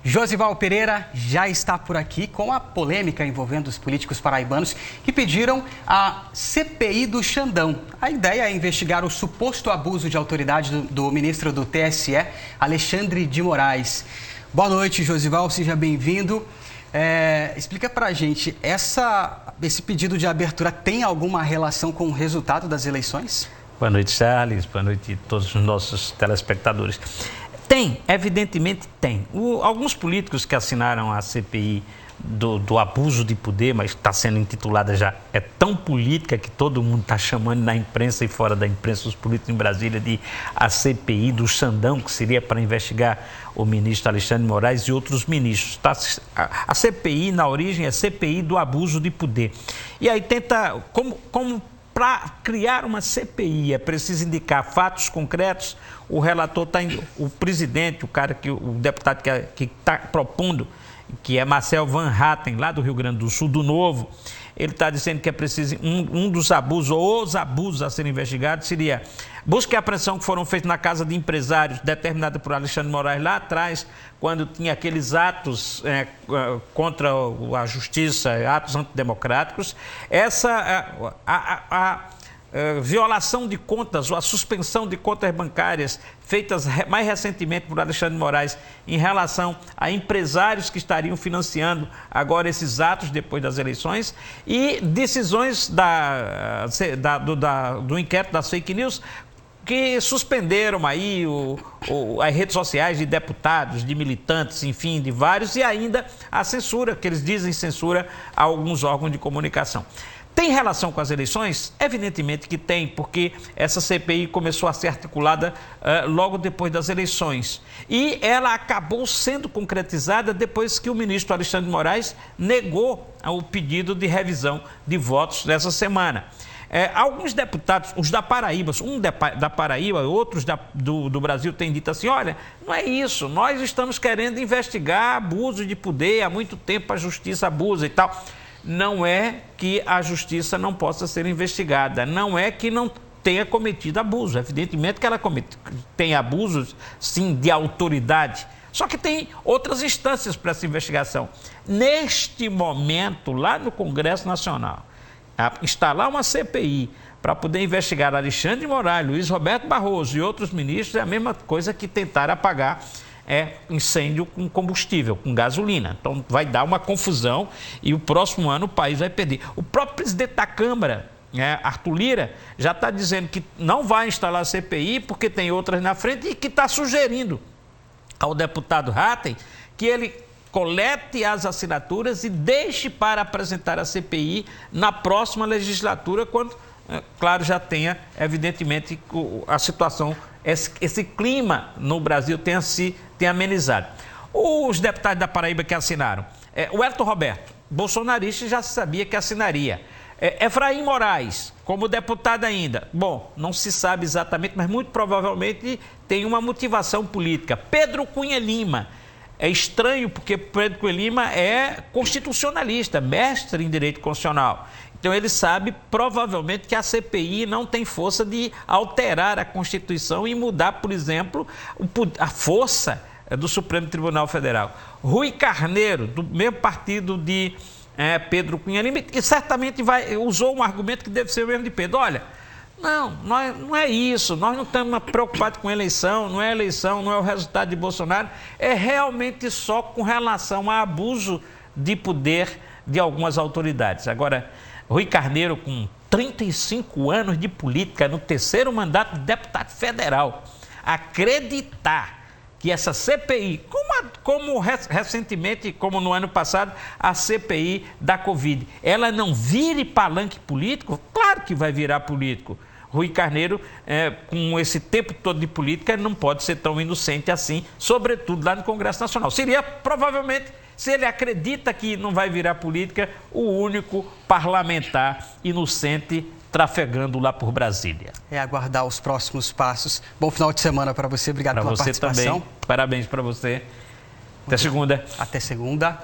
Josival Pereira já está por aqui com a polêmica envolvendo os políticos paraibanos que pediram a CPI do Xandão. A ideia é investigar o suposto abuso de autoridade do ministro do TSE, Alexandre de Moraes. Boa noite, Josival, seja bem-vindo. Explica pra gente, esse pedido de abertura tem alguma relação com o resultado das eleições? Boa noite, Charles. Boa noite a todos os nossos telespectadores. Tem, evidentemente tem. Alguns políticos que assinaram a CPI do abuso de poder, mas está sendo intitulada já, é tão política que todo mundo está chamando na imprensa e fora da imprensa, os políticos em Brasília, de a CPI do Xandão, que seria para investigar o ministro Alexandre de Moraes e outros ministros. A CPI, na origem, é CPI do abuso de poder. E aí tenta, para criar uma CPI é preciso indicar fatos concretos. O relator está indo, o presidente, o deputado que está propondo, que é Marcel Van Hatten, lá do Rio Grande do Sul, do Novo, ele está dizendo que é preciso um dos abusos, ou os abusos a serem investigados, seria busca e apreensão que foram feitos na casa de empresários, determinada por Alexandre de Moraes lá atrás, quando tinha aqueles atos contra a justiça, atos antidemocráticos. Violação de contas ou a suspensão de contas bancárias feitas mais recentemente por Alexandre de Moraes em relação a empresários que estariam financiando agora esses atos depois das eleições, e decisões do inquérito das fake news que suspenderam aí as redes sociais de deputados, de militantes, enfim, de vários, e ainda a censura, que eles dizem censura a alguns órgãos de comunicação. Tem relação com as eleições? Evidentemente que tem, porque essa CPI começou a ser articulada logo depois das eleições. E ela acabou sendo concretizada depois que o ministro Alexandre de Moraes negou o pedido de revisão de votos nessa semana. Alguns deputados, os da Paraíba, da Paraíba, outros do Brasil têm dito assim, olha, não é isso, nós estamos querendo investigar abuso de poder, há muito tempo a justiça abusa e tal. Não é que a justiça não possa ser investigada, não é que não tenha cometido abuso, evidentemente que ela tem abusos, sim, de autoridade, só que tem outras instâncias para essa investigação. Neste momento, lá no Congresso Nacional, instalar uma CPI para poder investigar Alexandre de Moraes, Luiz Roberto Barroso e outros ministros é a mesma coisa que tentar apagar incêndio com combustível, com gasolina. Então vai dar uma confusão e o próximo ano o país vai perder. O próprio presidente da Câmara, Arthur Lira, já está dizendo que não vai instalar a CPI porque tem outras na frente e que está sugerindo ao deputado Hatten que ele colete as assinaturas e deixe para apresentar a CPI na próxima legislatura, quando, claro, já tenha, evidentemente, a situação, esse clima no Brasil tenha amenizado. Os deputados da Paraíba que assinaram, o Elton Roberto, bolsonarista, já se sabia que assinaria. Efraim Moraes, como deputado ainda, bom, não se sabe exatamente, mas muito provavelmente tem uma motivação política. Pedro Cunha Lima, é estranho porque Pedro Cunha Lima é constitucionalista, mestre em direito constitucional. Então ele sabe provavelmente que a CPI não tem força de alterar a Constituição e mudar, por exemplo, a força do Supremo Tribunal Federal. Rui Carneiro, do mesmo partido de Pedro Cunha Lima, e certamente usou um argumento que deve ser o mesmo de Pedro. Olha, não é isso, nós não estamos preocupados com eleição, não é o resultado de Bolsonaro, é realmente só com relação a abuso de poder de algumas autoridades. Agora, Rui Carneiro, com 35 anos de política, no terceiro mandato de deputado federal, acreditar que essa CPI, como recentemente, como no ano passado, a CPI da Covid, ela não vire palanque político, claro que vai virar político. Rui Carneiro, com esse tempo todo de política, não pode ser tão inocente assim, sobretudo lá no Congresso Nacional. Seria, provavelmente, se ele acredita que não vai virar política, o único parlamentar inocente trafegando lá por Brasília. Aguardar os próximos passos. Bom final de semana para você, obrigado pela participação. Também, parabéns para você. Até segunda. Até segunda.